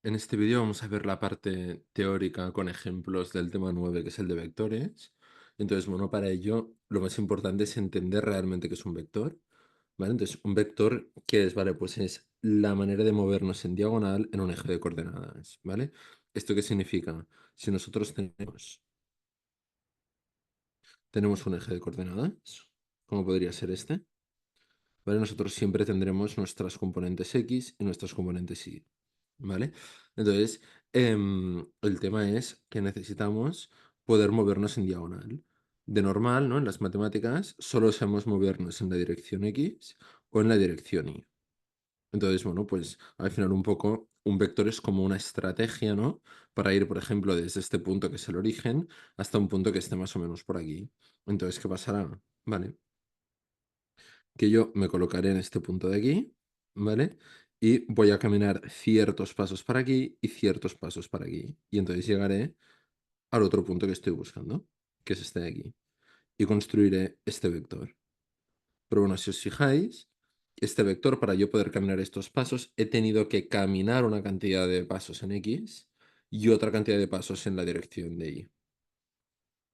En este vídeo vamos a ver la parte teórica con ejemplos del tema 9, que es el de vectores. Entonces, bueno, para ello lo más importante es entender realmente qué es un vector, ¿vale? Entonces, un vector, ¿qué es? Vale, pues es la manera de movernos en diagonal en un eje de coordenadas, ¿vale? ¿Esto qué significa? Si nosotros tenemos un eje de coordenadas, ¿cómo podría ser este? ¿Vale? Nosotros siempre tendremos nuestras componentes X y nuestras componentes Y, ¿vale? Entonces, el tema es que necesitamos poder movernos en diagonal. De normal, ¿no? En las matemáticas solo sabemos movernos en la dirección X o en la dirección Y. Entonces, bueno, pues al final un poco un vector es como una estrategia, ¿no? Para ir, por ejemplo, desde este punto que es el origen hasta un punto que esté más o menos por aquí. Entonces, ¿qué pasará? Vale, que yo me colocaré en este punto de aquí, ¿vale? Y voy a caminar ciertos pasos para aquí y ciertos pasos para aquí. Y entonces llegaré al otro punto que estoy buscando, que es este de aquí. Y construiré este vector. Pero bueno, si os fijáis, este vector, para yo poder caminar estos pasos, he tenido que caminar una cantidad de pasos en X y otra cantidad de pasos en la dirección de Y.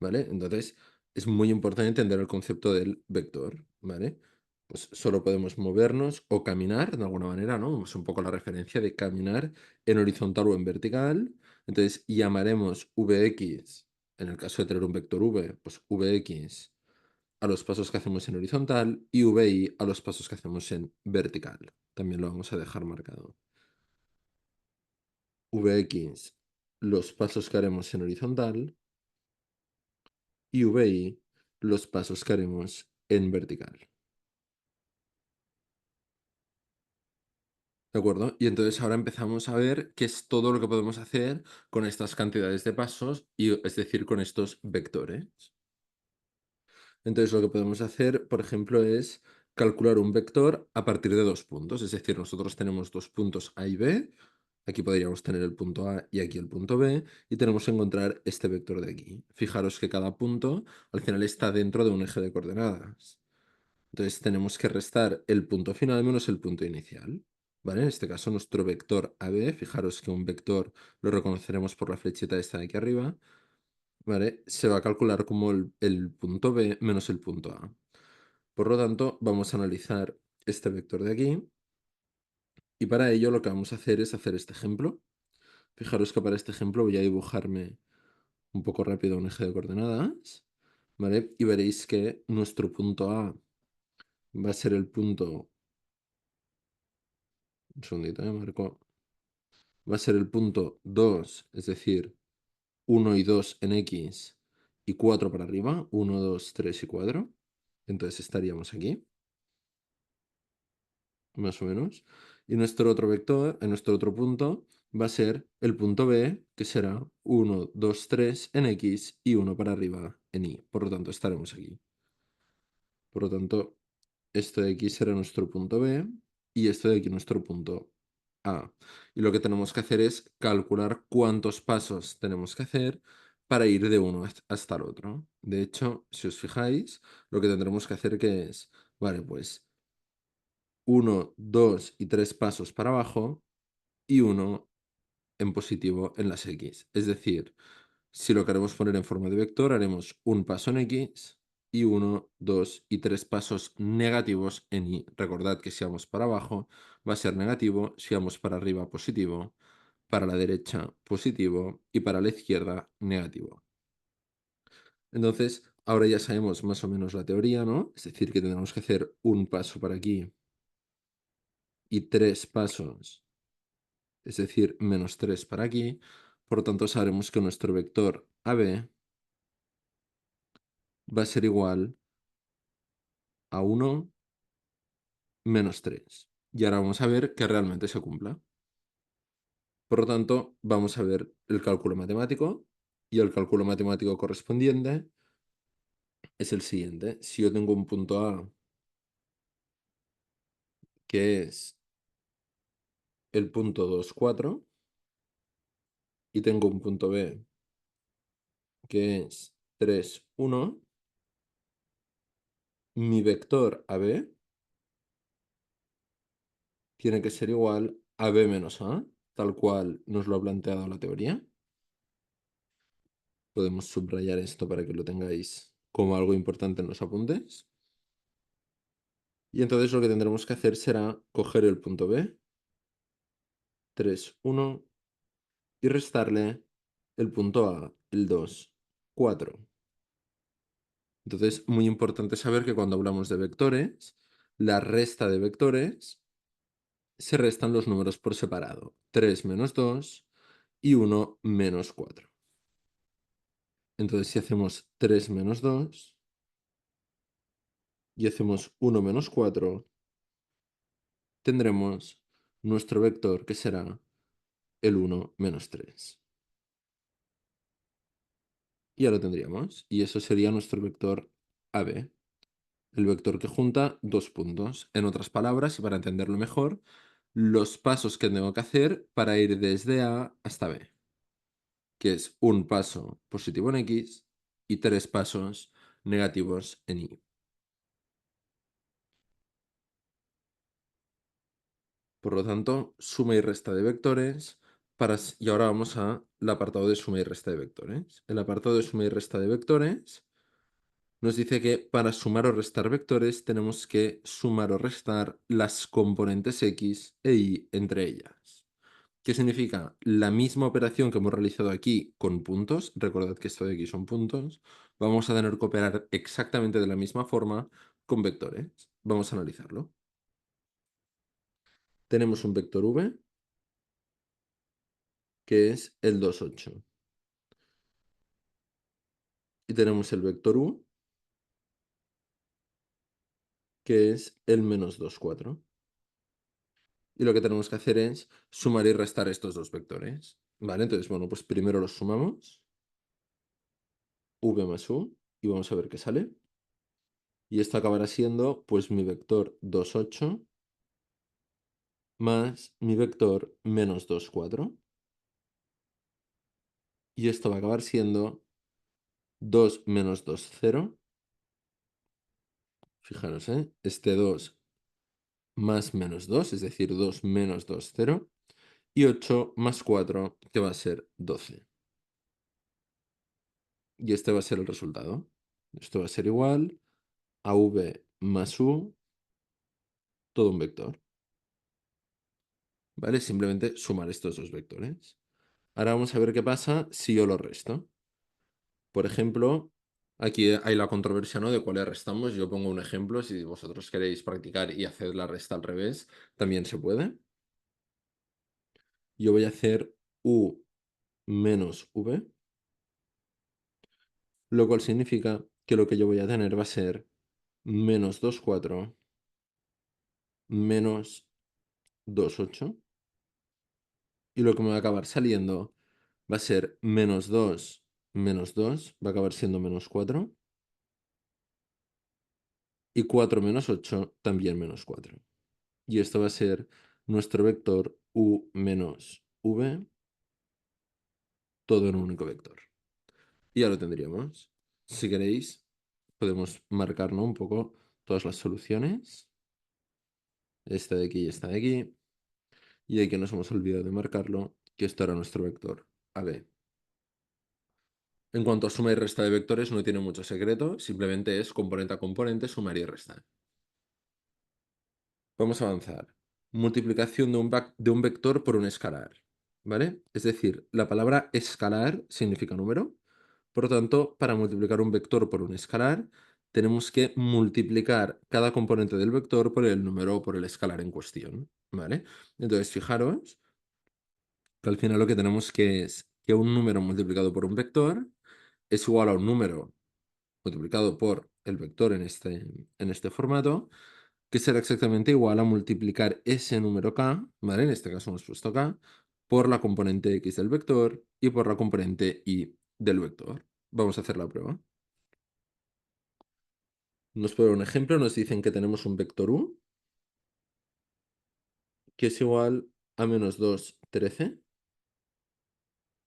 ¿Vale? Entonces, es muy importante entender el concepto del vector, ¿vale? Pues solo podemos movernos o caminar de alguna manera, ¿no? Es un poco la referencia de caminar en horizontal o en vertical. Entonces, llamaremos Vx, en el caso de tener un vector v, pues Vx a los pasos que hacemos en horizontal y Vi a los pasos que hacemos en vertical. También lo vamos a dejar marcado. Vx, los pasos que haremos en horizontal y VI los pasos que haremos en vertical. ¿De acuerdo? Y entonces ahora empezamos a ver qué es todo lo que podemos hacer con estas cantidades de pasos, y, es decir, con estos vectores. Entonces lo que podemos hacer, por ejemplo, es calcular un vector a partir de dos puntos. Es decir, nosotros tenemos dos puntos A y B. Aquí podríamos tener el punto A y aquí el punto B. Y tenemos que encontrar este vector de aquí. Fijaros que cada punto al final está dentro de un eje de coordenadas. Entonces tenemos que restar el punto final menos el punto inicial. ¿Vale? En este caso, nuestro vector AB, fijaros que un vector lo reconoceremos por la flechita esta de aquí arriba, ¿vale? Se va a calcular como el punto B menos el punto A. Por lo tanto, vamos a analizar este vector de aquí y para ello lo que vamos a hacer es hacer este ejemplo. Fijaros que para este ejemplo voy a dibujarme un poco rápido un eje de coordenadas, ¿vale? Y veréis que nuestro punto A va a ser el punto, un segundito, marco, va a ser el punto 2, es decir, 1 y 2 en X y 4 para arriba, 1, 2, 3 y 4. Entonces estaríamos aquí, más o menos. Y nuestro otro vector, en nuestro otro punto, va a ser el punto B, que será 1, 2, 3 en X y 1 para arriba en Y. Por lo tanto, estaremos aquí. Por lo tanto, esto de aquí será nuestro punto B y esto de aquí nuestro punto A. Y lo que tenemos que hacer es calcular cuántos pasos tenemos que hacer para ir de uno hasta el otro. De hecho, si os fijáis, lo que tendremos que hacer que es, vale, pues uno, 2 y 3 pasos para abajo y uno en positivo en las X. Es decir, si lo queremos poner en forma de vector, haremos un paso en X y uno, 2 y 3 pasos negativos en Y. Recordad que si vamos para abajo va a ser negativo, si vamos para arriba positivo, para la derecha positivo y para la izquierda negativo. Entonces, ahora ya sabemos más o menos la teoría, ¿no? Es decir, que tendremos que hacer un paso para aquí y tres pasos, es decir, menos 3 para aquí. Por lo tanto, sabremos que nuestro vector AB va a ser igual a 1 menos 3. Y ahora vamos a ver que realmente se cumpla. Por lo tanto, vamos a ver el cálculo matemático, y el cálculo matemático correspondiente es el siguiente. Si yo tengo un punto A que es el punto 2, 4 y tengo un punto B que es 3, 1, mi vector AB tiene que ser igual a B menos A, tal cual nos lo ha planteado la teoría. Podemos subrayar esto para que lo tengáis como algo importante en los apuntes. Y entonces lo que tendremos que hacer será coger el punto B, 3, 1, y restarle el punto A, el 2, 4. Entonces, muy importante saber que cuando hablamos de vectores, la resta de vectores se restan los números por separado. 3 menos 2 y 1 menos 4. Entonces, si hacemos 3 menos 2 y hacemos 1 menos 4, tendremos nuestro vector que será el 1 menos 3. Y ya lo tendríamos. Y eso sería nuestro vector AB, el vector que junta dos puntos. En otras palabras, y para entenderlo mejor, los pasos que tengo que hacer para ir desde A hasta B, que es un paso positivo en X y tres pasos negativos en Y. Por lo tanto, suma y resta de vectores. Y ahora vamos al apartado de suma y resta de vectores. El apartado de suma y resta de vectores nos dice que para sumar o restar vectores tenemos que sumar o restar las componentes X e Y entre ellas. ¿Qué significa? La misma operación que hemos realizado aquí con puntos, recordad que esto de aquí son puntos, vamos a tener que operar exactamente de la misma forma con vectores. Vamos a analizarlo. Tenemos un vector V, que es el 2, 8. Y tenemos el vector U, que es el menos 2, 4. Y lo que tenemos que hacer es sumar y restar estos dos vectores. ¿Vale? Entonces, bueno, pues primero los sumamos. V más U. Y vamos a ver qué sale. Y esto acabará siendo, pues, mi vector 2, 8 más mi vector menos 2, 4. Y esto va a acabar siendo 2 menos 2, 0. Fijaros, ¿eh? Este 2 más menos 2, es decir, 2 menos 2, 0. Y 8 más 4, que va a ser 12. Y este va a ser el resultado. Esto va a ser igual a V más U, todo un vector. ¿Vale? Simplemente sumar estos dos vectores. Ahora vamos a ver qué pasa si yo lo resto. Por ejemplo, aquí hay la controversia, ¿no?, de cuáles restamos. Yo pongo un ejemplo. Si vosotros queréis practicar y hacer la resta al revés, también se puede. Yo voy a hacer U menos V, lo cual significa que lo que yo voy a tener va a ser menos 2, 4 menos 2, 8. Y lo que me va a acabar saliendo va a ser menos 2, va a acabar siendo menos 4. Y 4 menos 8 también menos 4. Y esto va a ser nuestro vector U menos V, todo en un único vector. Y ya lo tendríamos. Si queréis, podemos marcar, ¿no?, un poco todas las soluciones. Esta de aquí y esta de aquí. Y aquí nos hemos olvidado de marcarlo, que esto era nuestro vector AB. En cuanto a suma y resta de vectores, no tiene mucho secreto, simplemente es componente a componente, sumar y restar. Vamos a avanzar. Multiplicación de un vector por un escalar, ¿vale? Es decir, la palabra escalar significa número. Por lo tanto, para multiplicar un vector por un escalar, tenemos que multiplicar cada componente del vector por el número o por el escalar en cuestión, ¿vale? Entonces, fijaros que al final lo que tenemos que es que un número multiplicado por un vector es igual a un número multiplicado por el vector en este formato, que será exactamente igual a multiplicar ese número k, ¿vale? En este caso hemos puesto k, por la componente x del vector y por la componente y del vector. Vamos a hacer la prueba. Nos ponen un ejemplo, nos dicen que tenemos un vector u, que es igual a menos 2, 13,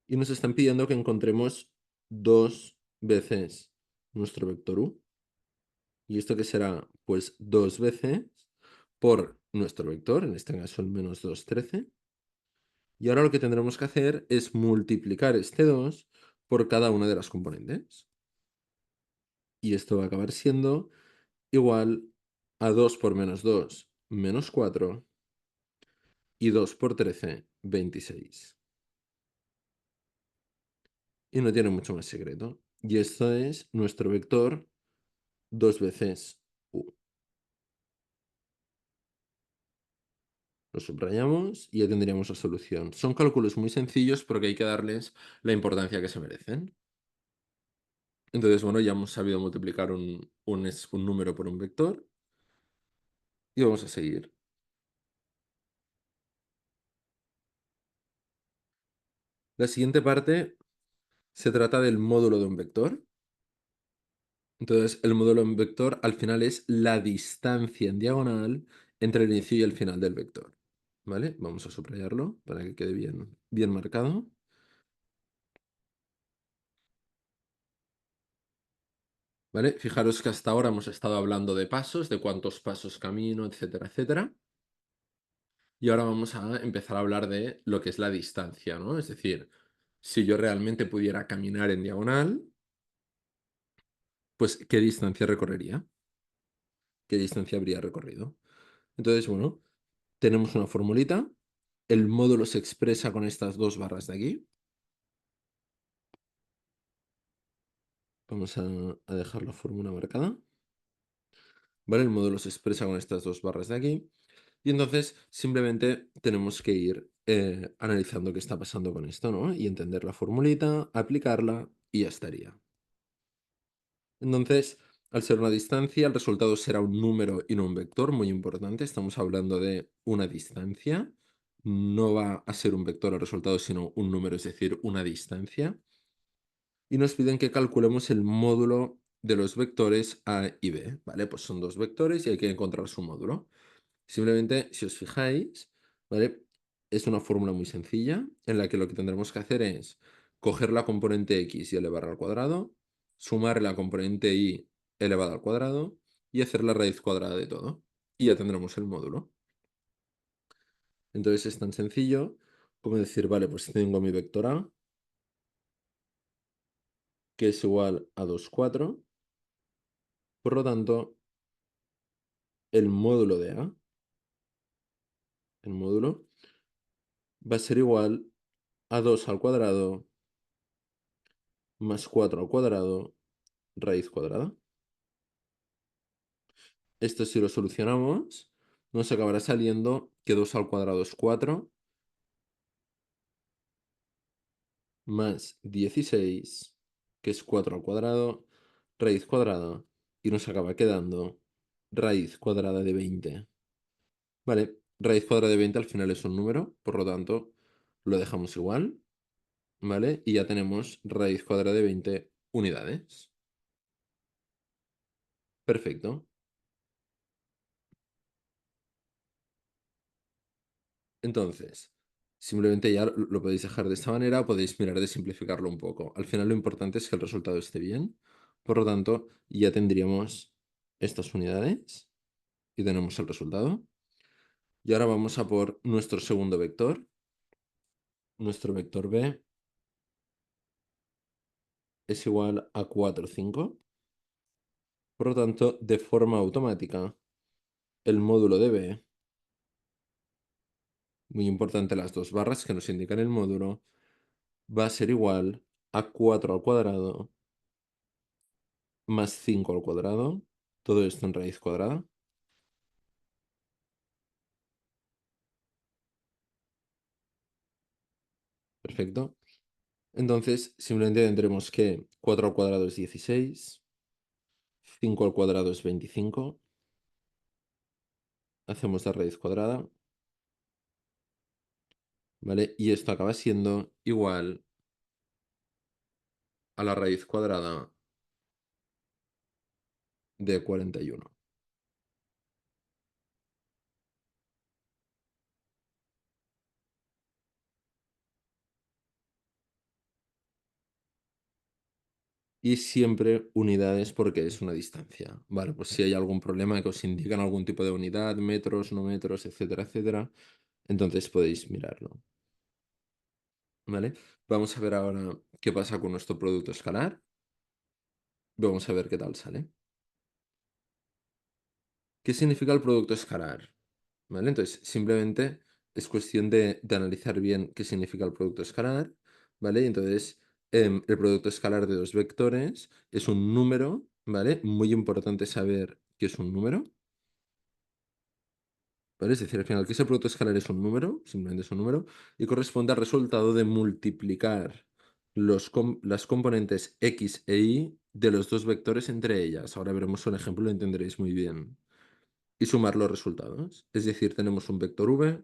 y nos están pidiendo que encontremos dos veces nuestro vector u. ¿Y esto qué será? Pues dos veces por nuestro vector, en este caso el menos 2, 13. Y ahora lo que tendremos que hacer es multiplicar este 2 por cada una de las componentes. Y esto va a acabar siendo igual a 2 por -2, -4, y 2 por 13, 26. Y no tiene mucho más secreto. Y esto es nuestro vector 2 veces u. Lo subrayamos y ya tendríamos la solución. Son cálculos muy sencillos porque hay que darles la importancia que se merecen. Entonces, bueno, ya hemos sabido multiplicar un número por un vector y vamos a seguir. La siguiente parte se trata del módulo de un vector. Entonces, el módulo de un vector al final es la distancia en diagonal entre el inicio y el final del vector. ¿Vale? Vamos a subrayarlo para que quede bien, bien marcado. ¿Vale? Fijaros que hasta ahora hemos estado hablando de pasos, de cuántos pasos camino, etcétera, etcétera. Y ahora vamos a empezar a hablar de lo que es la distancia, ¿no? Es decir, si yo realmente pudiera caminar en diagonal, pues ¿qué distancia recorrería? ¿Qué distancia habría recorrido? Entonces, bueno, tenemos una formulita. El módulo se expresa con estas dos barras de aquí. Vamos a dejar la fórmula marcada. ¿Vale? El módulo se expresa con estas dos barras de aquí. Y entonces simplemente tenemos que ir analizando qué está pasando con esto, ¿no? Y entender la formulita, aplicarla y ya estaría. Entonces, al ser una distancia, el resultado será un número y no un vector, muy importante. Estamos hablando de una distancia. No va a ser un vector el resultado, sino un número, es decir, una distancia. Y nos piden que calculemos el módulo de los vectores A y B, ¿vale? Pues son dos vectores y hay que encontrar su módulo. Simplemente, si os fijáis, ¿vale? Es una fórmula muy sencilla en la que lo que tendremos que hacer es coger la componente x y elevarla al cuadrado, sumar la componente y elevada al cuadrado y hacer la raíz cuadrada de todo. Y ya tendremos el módulo. Entonces es tan sencillo como decir, vale, pues tengo mi vector A, que es igual a 2, 4. Por lo tanto, el módulo de A, el módulo, va a ser igual a 2 al cuadrado más 4 al cuadrado raíz cuadrada. Esto si lo solucionamos, nos acabará saliendo que 2 al cuadrado es 4, más 16, que es 4 al cuadrado, raíz cuadrada, y nos acaba quedando raíz cuadrada de 20. Vale, raíz cuadrada de 20 al final es un número, por lo tanto, lo dejamos igual, ¿vale? Y ya tenemos raíz cuadrada de 20 unidades. Perfecto. Entonces, simplemente ya lo podéis dejar de esta manera o podéis mirar de simplificarlo un poco. Al final lo importante es que el resultado esté bien. Por lo tanto, ya tendríamos estas unidades y tenemos el resultado. Y ahora vamos a por nuestro segundo vector. Nuestro vector b es igual a 4, 5. Por lo tanto, de forma automática, el módulo de b, muy importante las dos barras que nos indican el módulo, va a ser igual a 4 al cuadrado más 5 al cuadrado, todo esto en raíz cuadrada. Perfecto. Entonces, simplemente tendremos que 4 al cuadrado es 16, 5 al cuadrado es 25, hacemos la raíz cuadrada, ¿vale? Y esto acaba siendo igual a la raíz cuadrada de 41. Y siempre unidades porque es una distancia. Vale, pues si hay algún problema que os indican algún tipo de unidad, metros, no metros, etcétera, etcétera, entonces podéis mirarlo. ¿vale? Vamos a ver ahora qué pasa con nuestro producto escalar. Vamos a ver qué tal sale. ¿Qué significa el producto escalar? ¿Vale? Entonces, simplemente es cuestión de analizar bien qué significa el producto escalar, ¿vale? Y entonces, el producto escalar de dos vectores es un número, ¿vale? Muy importante saber qué es un número, ¿vale? Es decir, al final, que ese producto escalar es un número, simplemente es un número, y corresponde al resultado de multiplicar las componentes x e y de los dos vectores entre ellas. Ahora veremos un ejemplo, lo entenderéis muy bien. Y sumar los resultados. Es decir, tenemos un vector v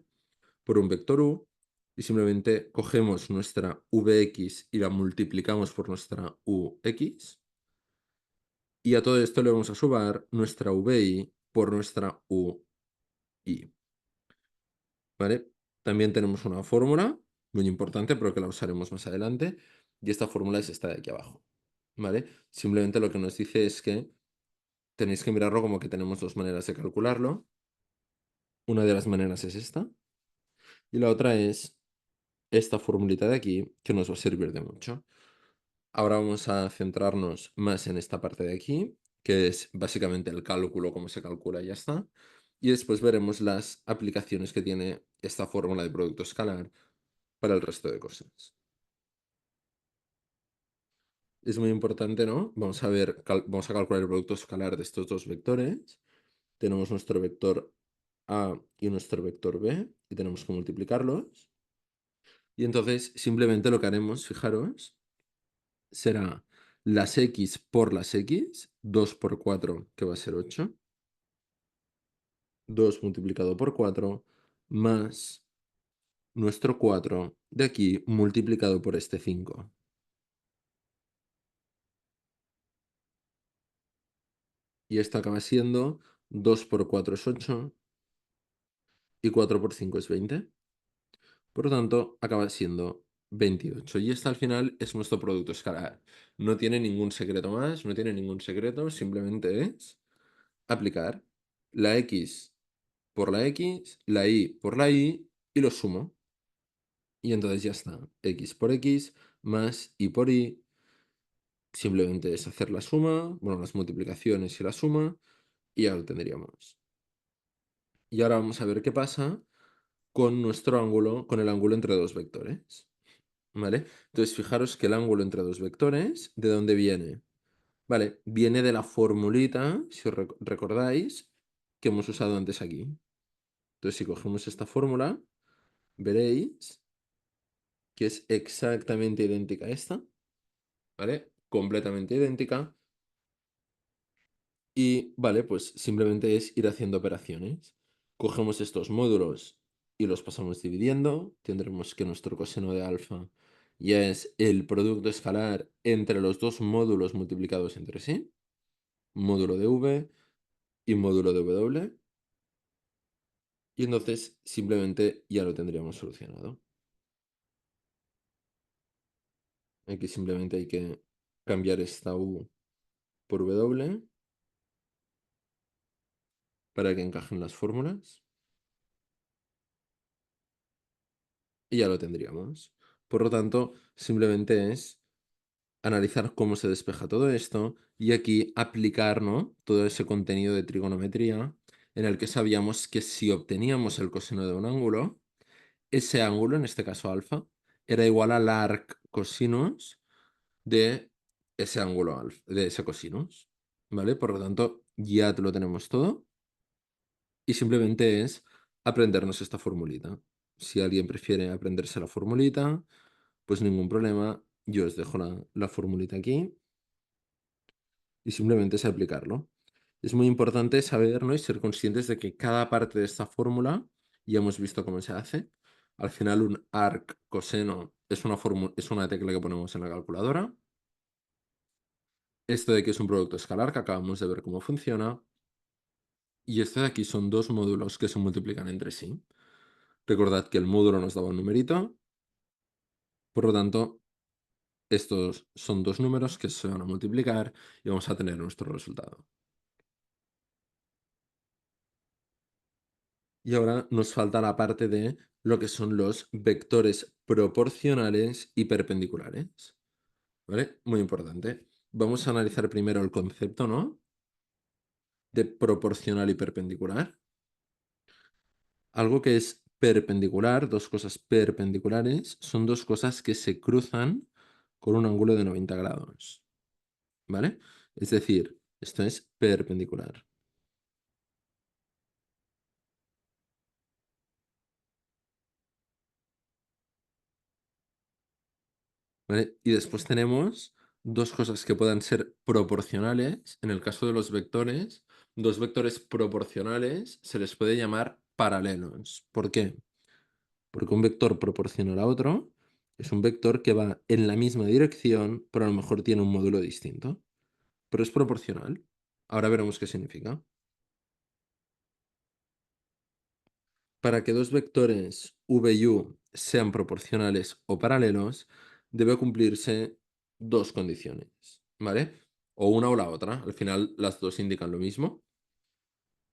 por un vector u y simplemente cogemos nuestra vx y la multiplicamos por nuestra ux y a todo esto le vamos a sumar nuestra vi por nuestra ui. ¿Vale? También tenemos una fórmula muy importante, pero que la usaremos más adelante, y esta fórmula es esta de aquí abajo. ¿Vale? Simplemente lo que nos dice es que tenéis que mirarlo como que tenemos dos maneras de calcularlo. Una de las maneras es esta y la otra es esta formulita de aquí que nos va a servir de mucho. Ahora vamos a centrarnos más en esta parte de aquí, que es básicamente el cálculo, cómo se calcula y ya está. Y después veremos las aplicaciones que tiene esta fórmula de producto escalar para el resto de cosas. Es muy importante, ¿no? Vamos a ver, vamos a calcular el producto escalar de estos dos vectores. Tenemos nuestro vector A y nuestro vector B y tenemos que multiplicarlos. Y entonces simplemente lo que haremos, fijaros, será las x por las x, 2 por 4, que va a ser 8, 2 multiplicado por 4, más nuestro 4 de aquí multiplicado por este 5. Y esto acaba siendo 2 por 4 es 8 y 4 por 5 es 20. Por lo tanto, acaba siendo 28. Y este al final es nuestro producto escalar. No tiene ningún secreto más, no tiene ningún secreto, simplemente es aplicar la x por la x, la y por la y lo sumo. Y entonces ya está. X por x más y por y. Simplemente es hacer la suma, bueno, las multiplicaciones y la suma, y ya lo tendríamos. Y ahora vamos a ver qué pasa con nuestro ángulo, con el ángulo entre dos vectores. ¿Vale? Entonces, fijaros que el ángulo entre dos vectores, ¿de dónde viene? Vale, viene de la formulita, si os recordáis, que hemos usado antes aquí. Entonces, si cogemos esta fórmula, veréis que es exactamente idéntica a esta, ¿vale? Completamente idéntica. Y, vale, pues simplemente es ir haciendo operaciones. Cogemos estos módulos y los pasamos dividiendo. Tendremos que nuestro coseno de alfa ya es el producto escalar entre los dos módulos multiplicados entre sí. Módulo de v y módulo de w. Y entonces simplemente ya lo tendríamos solucionado. Aquí simplemente hay que cambiar esta u por w para que encajen las fórmulas. Y ya lo tendríamos. Por lo tanto, simplemente es analizar cómo se despeja todo esto y aquí aplicar, ¿no?, todo ese contenido de trigonometría en el que sabíamos que si obteníamos el coseno de un ángulo, ese ángulo, en este caso alfa, era igual al arc cosinus de ese ángulo alfa, de ese cosinus, ¿vale? Por lo tanto, ya te lo tenemos todo y simplemente es aprendernos esta formulita. Si alguien prefiere aprenderse la formulita, pues ningún problema. Yo os dejo la formulita aquí y simplemente es aplicarlo. Es muy importante saber, ¿no?, y ser conscientes de que cada parte de esta fórmula ya hemos visto cómo se hace. Al final, un arc coseno es una tecla que ponemos en la calculadora. Esto de que es un producto escalar, que acabamos de ver cómo funciona. Y esto de aquí son dos módulos que se multiplican entre sí. Recordad que el módulo nos daba un numerito. Por lo tanto, estos son dos números que se van a multiplicar y vamos a tener nuestro resultado. Y ahora nos falta la parte de lo que son los vectores proporcionales y perpendiculares, ¿vale? Muy importante. Vamos a analizar primero el concepto, ¿no? De proporcional y perpendicular. Algo que es perpendicular, dos cosas perpendiculares, son dos cosas que se cruzan con un ángulo de 90 grados, ¿vale? Es decir, esto es perpendicular, ¿vale? Y después tenemos dos cosas que puedan ser proporcionales. En el caso de los vectores, dos vectores proporcionales se les puede llamar paralelos. ¿Por qué? Porque un vector proporcional a otro es un vector que va en la misma dirección, pero a lo mejor tiene un módulo distinto. Pero es proporcional. Ahora veremos qué significa. Para que dos vectores v y u sean proporcionales o paralelos, debe cumplirse dos condiciones, ¿vale? O una o la otra. Al final las dos indican lo mismo,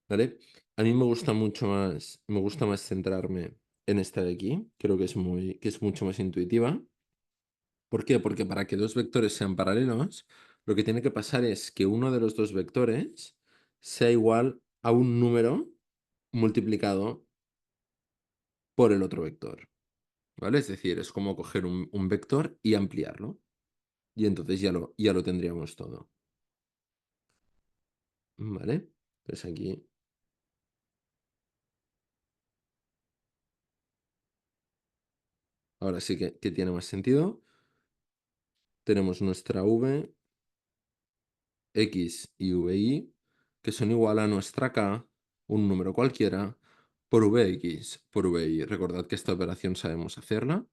¿vale? A mí me gusta más centrarme en esta de aquí. Creo que es mucho más intuitiva. ¿Por qué? Porque para que dos vectores sean paralelos, lo que tiene que pasar es que uno de los dos vectores sea igual a un número multiplicado por el otro vector, ¿vale? Es decir, es como coger un vector y ampliarlo. Y entonces ya lo tendríamos todo, ¿vale? Pues aquí, ahora sí que tiene más sentido. Tenemos nuestra v, x y vi, que son igual a nuestra k, un número cualquiera, por vx, por vi. Recordad que esta operación sabemos hacerla,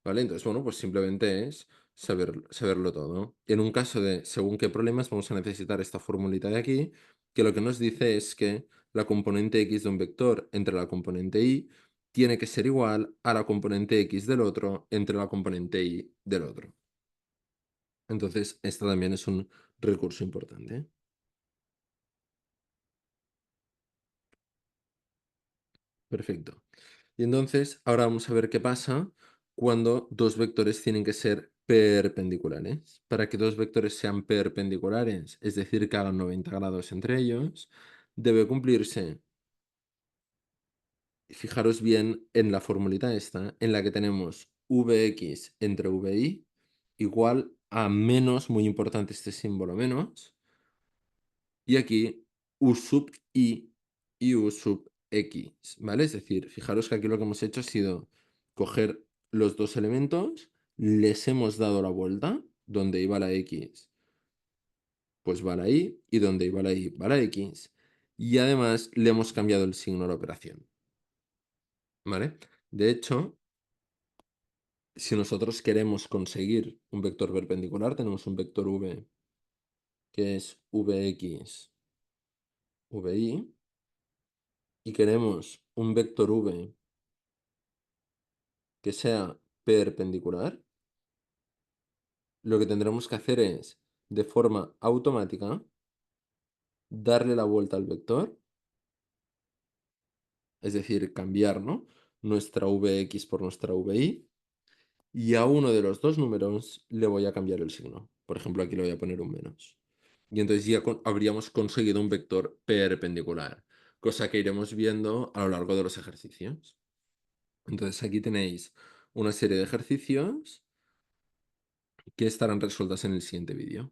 ¿vale? Entonces, bueno, pues simplemente es saberlo todo. En un caso de según qué problemas vamos a necesitar esta formulita de aquí, que lo que nos dice es que la componente x de un vector entre la componente y tiene que ser igual a la componente x del otro entre la componente y del otro. Entonces, esta también es un recurso importante. Perfecto. Y entonces, ahora vamos a ver qué pasa cuando dos vectores tienen que ser perpendiculares. Para que dos vectores sean perpendiculares, es decir, que hagan 90 grados entre ellos, debe cumplirse, fijaros bien en la formulita esta, en la que tenemos Vx entre Vi igual a menos, muy importante este símbolo menos, y aquí U sub I y U sub X, ¿vale? Es decir, fijaros que aquí lo que hemos hecho ha sido coger los dos elementos, les hemos dado la vuelta, donde iba la X, pues va la Y, y donde iba la Y, va la X, y además le hemos cambiado el signo a la operación, ¿vale? De hecho, si nosotros queremos conseguir un vector perpendicular, tenemos un vector V que es Vx, Vi, y queremos un vector V que sea perpendicular, lo que tendremos que hacer es, de forma automática, darle la vuelta al vector, es decir, cambiar, ¿no? Nuestra Vx por nuestra Vi, y a uno de los dos números le voy a cambiar el signo. Por ejemplo, aquí le voy a poner un menos. Y entonces ya habríamos conseguido un vector perpendicular, cosa que iremos viendo a lo largo de los ejercicios. Entonces aquí tenéis una serie de ejercicios que estarán resueltas en el siguiente vídeo.